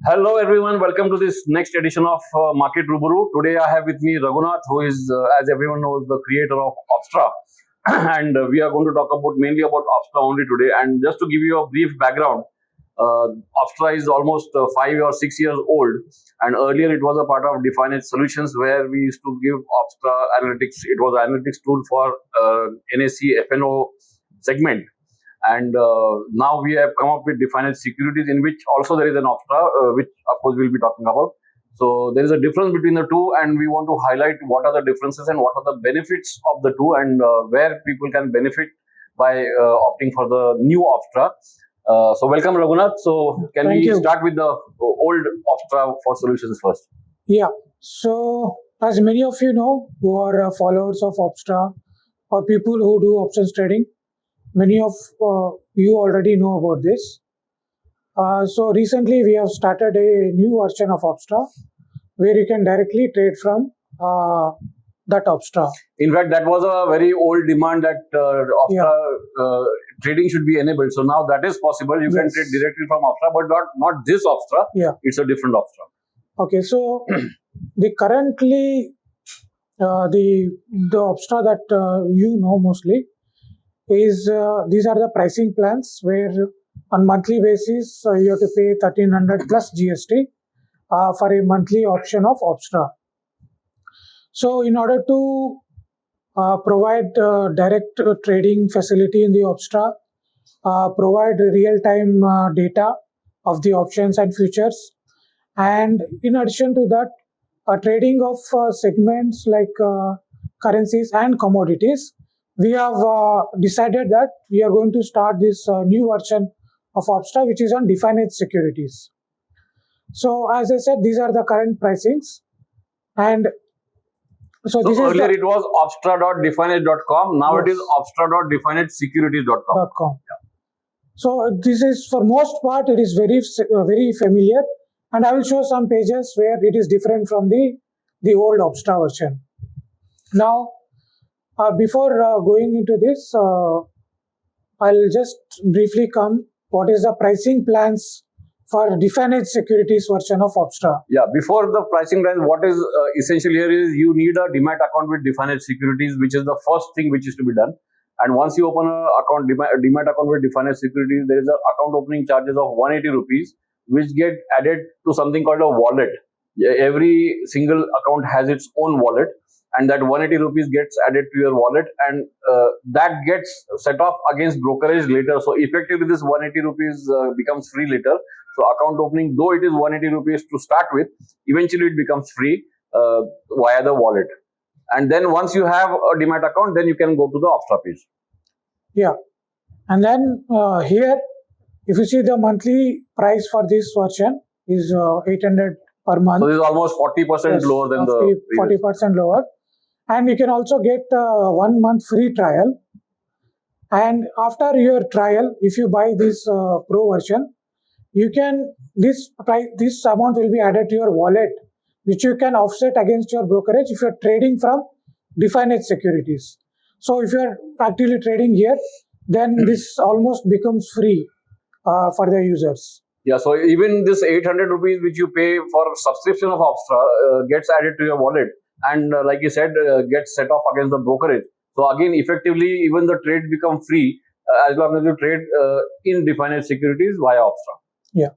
Hello everyone, welcome to this next edition of Market Ruburu. Today I have with me Raghunath, who is, as everyone knows, the creator of Opstra. And we are going to talk about mainly about Opstra only today. And just to give you a brief background, Opstra is almost 5 or 6 years old. And earlier it was a part of Definedge Solutions, where we used to give Opstra analytics. It was an analytics tool for NSE FNO segment. And now we have come up with Definedge Securities, in which also there is an Opstra, which of course we'll be talking about. So there is a difference between the two, and we want to highlight what are the differences and what are the benefits of the two, and where people can benefit by opting for the new Opstra. So welcome, Raghunath. So can Thank we you. start with the old Opstra for solutions first? Yeah. So, as many of you know, who are followers of Opstra or people who do options trading, many of you already know about this. So, recently we have started a new version of Opstra where you can directly trade from that Opstra. In fact, that was a very old demand that Opstra Yeah. trading should be enabled. So now that is possible. You can Yes. trade directly from Opstra, but not this Opstra. Yeah. It's a different Opstra. Okay. So, the currently the Opstra that you know mostly is these are the pricing plans where on monthly basis you have to pay 1300 plus GST for a monthly option of Opstra. So in order to provide direct trading facility in the Opstra, provide real-time data of the options and futures, and in addition to that, trading of segments like currencies and commodities, we have decided that we are going to start this new version of Opstra, which is on Definedge Securities. So, as I said, these are the current pricings, and so So this earlier is it was opstra.definedge.com. Now it is Yes. opstra.definedgesecurities.com. .com. So this is, for most part, it is very familiar, and I will show some pages where it is different from the old Opstra version. Now, before going into this, I'll just briefly come what is the pricing plans for Definedge Securities version of Opstra. Yeah, before the pricing plan, what is essential here is you need a DEMAT account with Definedge Securities, which is the first thing which is to be done. And once you open a DEMAT account with Definedge Securities, there is a account opening charges of 180 rupees, which get added to something called a wallet. Every single account has its own wallet, and that 180 rupees gets added to your wallet, and that gets set off against brokerage later. So effectively, this 180 rupees becomes free later. So account opening, though it is 180 rupees to start with, eventually it becomes free via the wallet. And then once you have a DEMAT account, then you can go to the Opstra page. Yeah, and then here, if you see the monthly price for this version is 800 per month. So this is almost 40% Yes, lower than the previous. 40% lower, and you can also get 1 month free trial. And after your trial, if you buy this pro version, you can this amount will be added to your wallet, which you can offset against your brokerage if you're trading from Definedge Securities. So if you're actively trading here, then this almost becomes free for the users. Yeah, so even this 800 rupees which you pay for subscription of Opstra gets added to your wallet, and like you said, gets set off against the brokerage. So again, effectively, even the trade become free as long as you trade in Definedge Securities via Opstra. Yeah.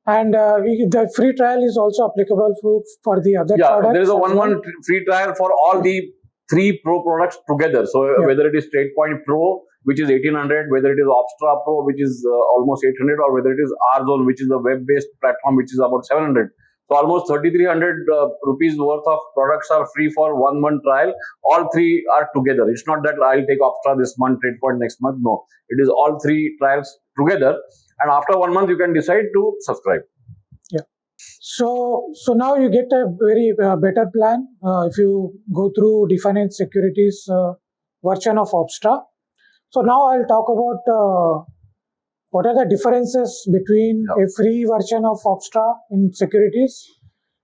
And the free trial is also applicable for the other products. Yeah, there is a as 1 well. month free trial for all the 3 pro products together. So Yeah. whether it is TradePoint Pro, which is 1800, whether it is Opstra Pro, which is almost 800, or whether it is R-Zone, which is a web-based platform, which is about 700. So almost 3,300 rupees worth of products are free for 1 month trial. All 3 are together. It's not that I'll take Opstra this month, TradePoint next month. No, it is all 3 trials together. And after 1 month, you can decide to subscribe. So now you get a very better plan if you go through Definedge Securities version of Opstra. So now I'll talk about what are the differences between a free version of Opstra in securities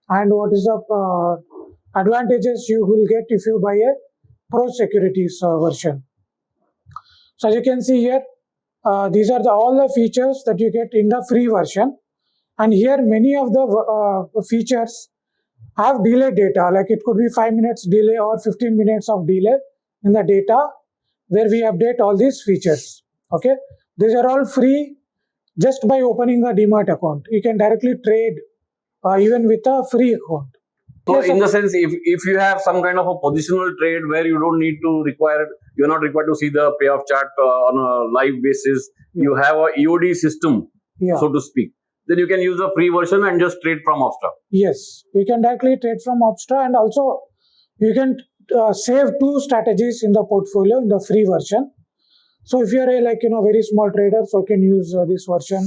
and what is the advantages you will get if you buy a Pro Securities version. So as you can see here, these are all the features that you get in the free version. And here many of the features have delay data, like it could be 5 minutes delay or 15 minutes of delay in the data where we update all these features. Okay, these are all free just by opening a DEMAT account. You can directly trade even with a free account. So Yes, in sir. the sense, if you have some kind of a positional trade where you don't need to you're not required to see the payoff chart on a live basis, you have a EOD system, Yeah. so to speak, then you can use the free version and just trade from Opstra. Yes, you can directly trade from Opstra, and also you can save 2 strategies in the portfolio in the free version. So if you are a very small trader, so you can use this version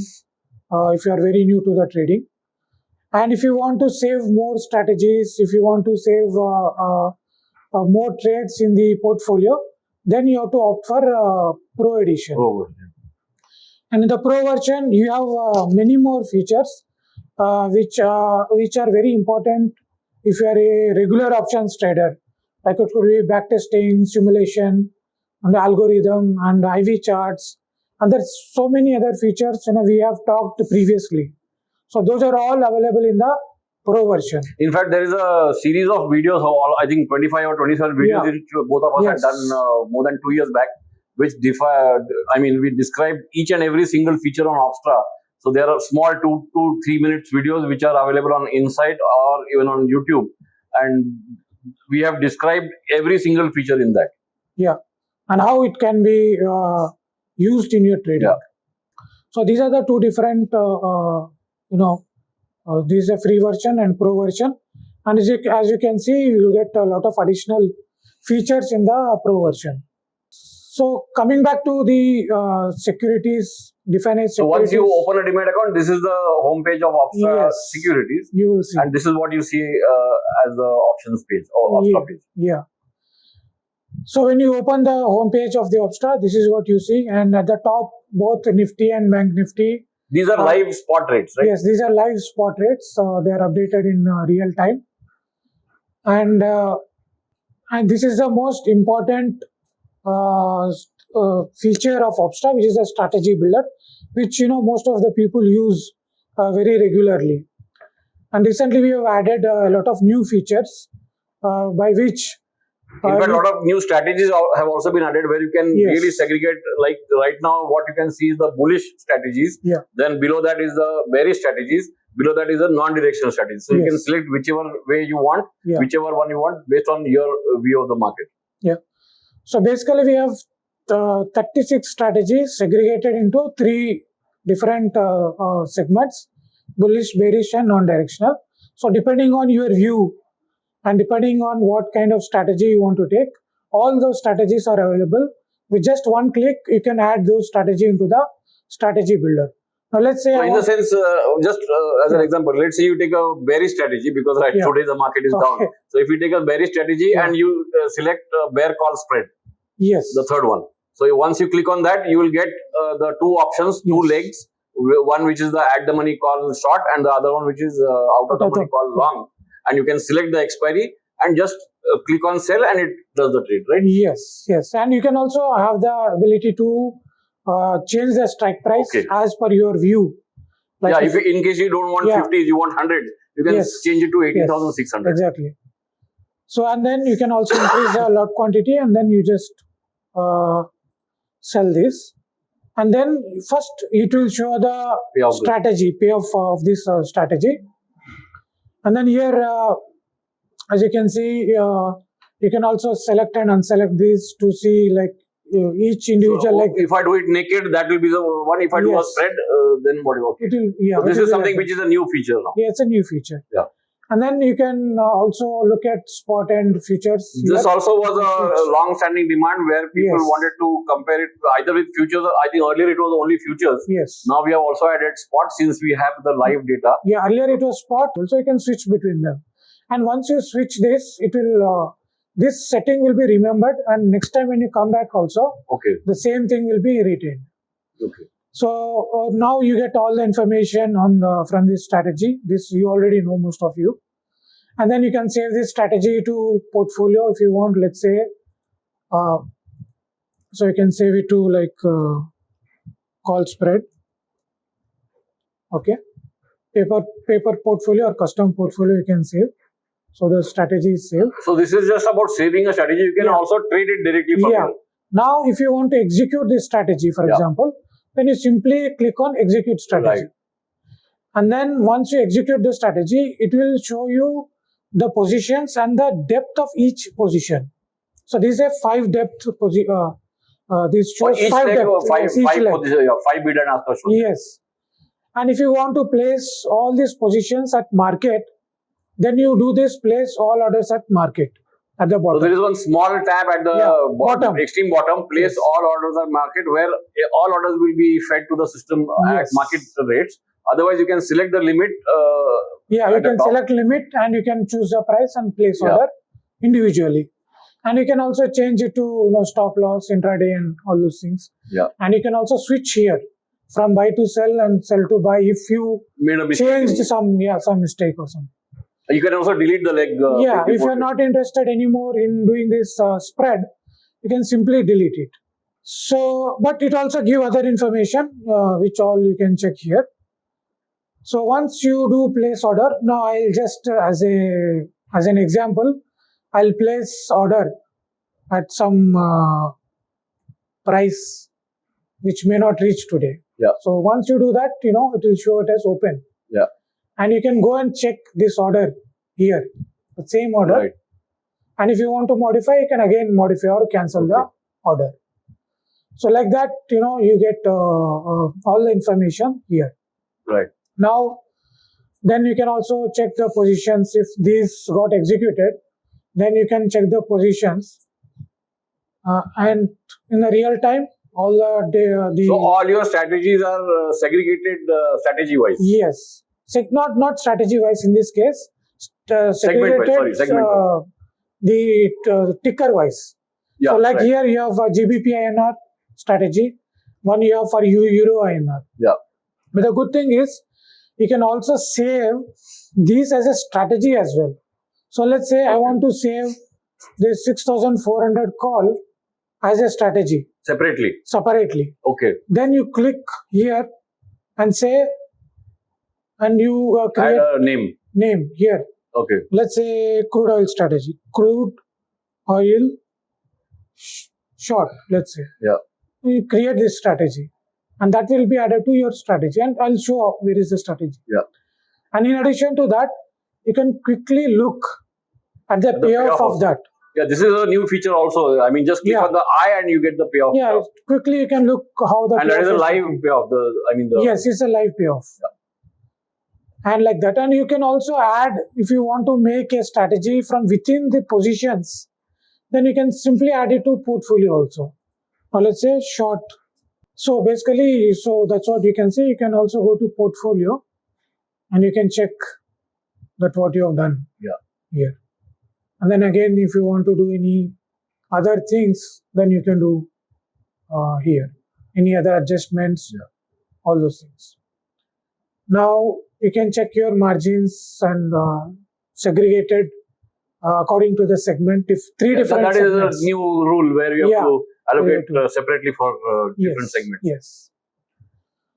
if you are very new to the trading. And if you want to save more strategies, if you want to save more trades in the portfolio, then you have to opt for Pro Edition. And in the Pro version, you have many more features which are very important if you are a regular options trader. Like it could be backtesting, simulation, and algorithm, and IV charts, and there's so many other features we have talked previously. So those are all available in the Pro version. In fact, there is a series of videos, I think 25 or 27 videos, which both of us had done more than 2 years back, which we described each and every single feature on Opstra. So there are small 2 to 3 minutes videos which are available on Insight or even on YouTube, and we have described every single feature in that. Yeah, and how it can be used in your trading. Yeah. So these are the 2 different, this is a free version and Pro version, and as you can see, you will get a lot of additional features in the Pro version. So coming back to the securities, Definedge Securities. So once you open a DEMAT account, this is the homepage of Opstra Securities. You will see. And this is what you see as the options page or Opstra page. Yeah. So when you open the homepage of the Opstra, this is what you see. And at the top, both Nifty and Bank Nifty. These are live spot rates, right? Yes, these are live spot rates. They are updated in real time. And this is the most important feature of Opstra, which is a strategy builder, which most of the people use very regularly. And recently we have added a lot of new features by which in fact, a lot of new strategies have also been added where you can really segregate. Like right now, what you can see is the bullish strategies. Yeah. Then below that is the bearish strategies. Below that is the non-directional strategies. So you can select whichever way you want, whichever one you want, based on your view of the market. Yeah. So basically, we have 36 strategies segregated into 3 different segments: bullish, bearish, and non-directional. So depending on your view and depending on what kind of strategy you want to take, all those strategies are available. With just one click, you can add those strategy into the strategy builder. Now let's say, so in the sense, as an example, let's say you take a bearish strategy because today the market is down. So if you take a bearish strategy and you select bear call spread, the third one. So once you click on that, you will get the 2 options, 2 legs. One which is the at the money call short, and the other one which is out of the money call long. And you can select the expiry and just click on sell, and it does the trade, right? Yes. And you can also have the ability to change the strike price as per your view. Like if in case you don't want 50s, you want 100s, you can change it to 18,600. Exactly. So, and then you can also increase the lot quantity, and then you just sell this. And then first it will show the payoff of this strategy. And then here, as you can see, you can also select and unselect these to see each individual. So, if I do it naked, that will be the one. If I do a spread, then what is okay? It will, so this is something which is a new feature now. Yeah, it's a new feature. Yeah. And then you can also look at spot and futures. This also was a long-standing demand where people wanted to compare it either with futures. I think earlier it was only futures. Yes. Now we have also added spot since we have the live data. Yeah, earlier it was spot. Also you can switch between them. And once you switch this, it will this setting will be remembered, and next time when you come back also, the same thing will be retained. Okay. So now you get all the information on from this strategy. This you already know, most of you. And then you can save this strategy to portfolio if you want, let's say. So you can save it to call spread. Okay. paper portfolio or custom portfolio you can save. So the strategy is saved. So this is just about saving a strategy. You can also trade it directly from here. Now, if you want to execute this strategy, for example, then you simply click on execute strategy. And then once you execute the strategy, it will show you the positions and the depth of each position. So these are 5 depth position. This shows each 5 leg, depth. five position, 5 bid and ask question. Yes. And if you want to place all these positions at market, then you do this place all orders at market at the bottom. So there is one small tab at the bottom, extreme bottom, place all orders at market, where all orders will be fed to the system at market rates. Otherwise, you can select the limit. You can select limit and you can choose the price and place order individually. And you can also change it to stop loss, intraday, and all those things. And you can also switch here from buy to sell and sell to buy if you made a mistake. Changed some mistake or something. You can also delete the leg. If you are not interested anymore in doing this spread, you can simply delete it. So, but it also give other information which all you can check here. So once you do place order, now I'll just as an example, I'll place order at some price which may not reach today. So once you do that, it will show it as open. And you can go and check this order here, the same order. And if you want to modify, you can again modify or cancel the order. So like that, you get all the information here. Now, then you can also check the positions. If these got executed, then you can check the positions. And in the real time, all the so all your strategies are segregated strategy wise. Yes. Not strategy wise in this case, segregated the ticker wise. So like here you have a GBP INR strategy, one you have for Euro INR. But the good thing is you can also save these as a strategy as well. So let's say I want to save this 6,400 call as a strategy. Separately. Then you click here and say, and you create add a name here. Let's say crude oil strategy. Crude oil short, let's say. You create this strategy. And that will be added to your strategy. And I'll show where is the strategy. And in addition to that, you can quickly look at the payoff of that. This is a new feature also. I mean, just click on the eye and you get the payoff. Quickly you can look how the and that is a live payoff. Yes, it's a live payoff. And like that. And you can also add, if you want to make a strategy from within the positions, then you can simply add it to portfolio also. Now let's say short. So basically, that's what you can see. You can also go to portfolio and you can check that what you have done here. And then again, if you want to do any other things, then you can do here. Any other adjustments, all those things. Now, you can check your margins and segregated according to the segment. If 3 different that segments. Is a new rule where you have to allocate separately for different segments.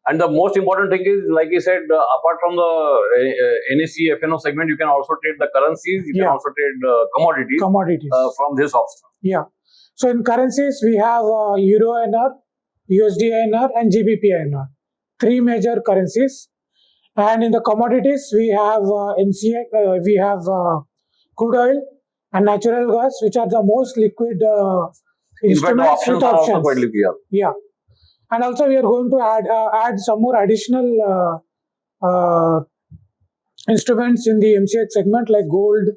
And the most important thing is, like you said, apart from the NSE FNO segment, you can also trade the currencies. You can also trade commodities from this Opstra. So in currencies, we have Euro INR, USD INR, and GBP INR. 3 major currencies. And in the commodities, we have MCA, we have crude oil and natural gas, which are the most liquid instruments with options. Also quite liquid. And also we are going to add some more additional instruments in the MCX segment like gold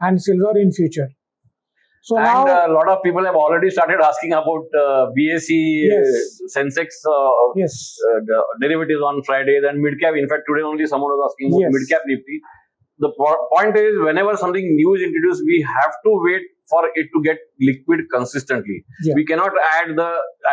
and silver in future. So and now a lot of people have already started asking about BSE, Sensex the derivatives on Friday, then mid-cap. In fact, today only someone was asking about mid-cap Nifty. The point is, whenever something new is introduced, we have to wait for it to get liquid consistently. We cannot add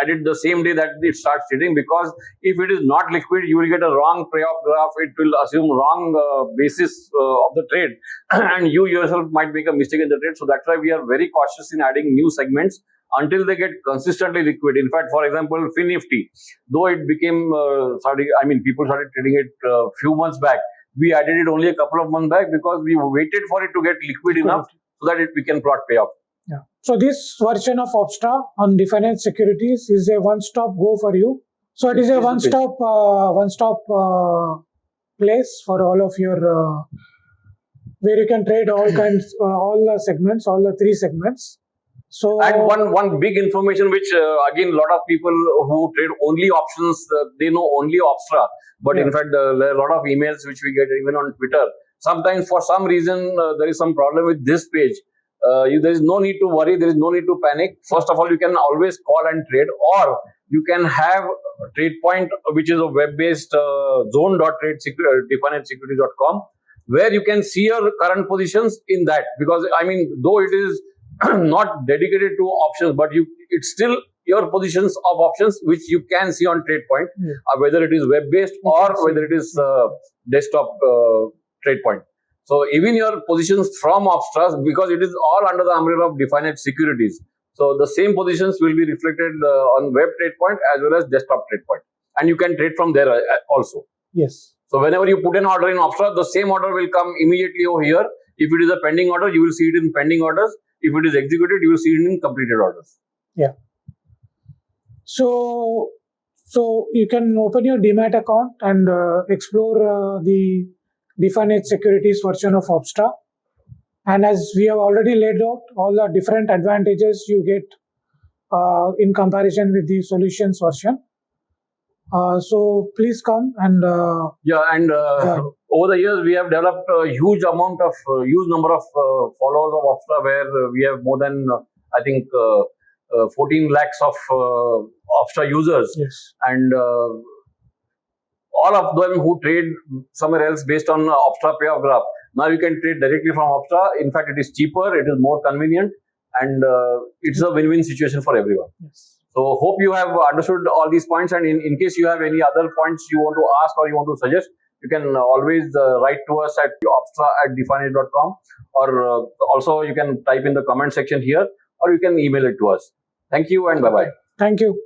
it the same day that it starts trading, because if it is not liquid, you will get a wrong payoff graph. It will assume wrong basis of the trade, and you yourself might make a mistake in the trade. So that's why we are very cautious in adding new segments until they get consistently liquid. In fact, for example, FinNifty, though it became people started trading it a few months back. We added it only a couple of months back because we waited for it to get liquid enough so that we can plot payoff. Yeah. So this version of Opstra on Definedge Securities is a one-stop go for you. So it is a one-stop place for all of your where you can trade all kinds, all the segments, all the three segments. So and one big information which again a lot of people who trade only options they know only Opstra, but in fact there are a lot of emails which we get even on Twitter. Sometimes for some reason there is some problem with this page. There is no need to worry. There is no need to panic. First of all, you can always call and trade, or you can have TradePoint, which is a web-based zone.definedgesecurities.com, where you can see your current positions in that. Because I mean, though it is not dedicated to options, but it's still your positions of options which you can see on TradePoint, whether it is web-based or whether it is desktop TradePoint. So even your positions from Opstra, because it is all under the umbrella of Definedge Securities. So the same positions will be reflected on web TradePoint as well as desktop TradePoint. And you can trade from there also. Yes. So whenever you put an order in Opstra, the same order will come immediately over here. If it is a pending order, you will see it in pending orders. If it is executed, you will see it in completed orders. Yeah. So you can open your DEMAT account and explore the Definedge Securities version of Opstra. And as we have already laid out, all the different advantages you get in comparison with the solutions version. So please come and over the years we have developed a huge number of followers of Opstra, where we have more than I think 14 lakhs of Opstra users. Yes. And all of them who trade somewhere else based on Opstra payoff graph. Now you can trade directly from Opstra. In fact, it is cheaper, it is more convenient, and it's a win-win situation for everyone. Yes. So hope you have understood all these points, and in case you have any other points you want to ask or you want to suggest, you can always write to us at opstra@definedge.com, or also you can type in the comment section here, or you can email it to us. Thank you and bye-bye. Thank you.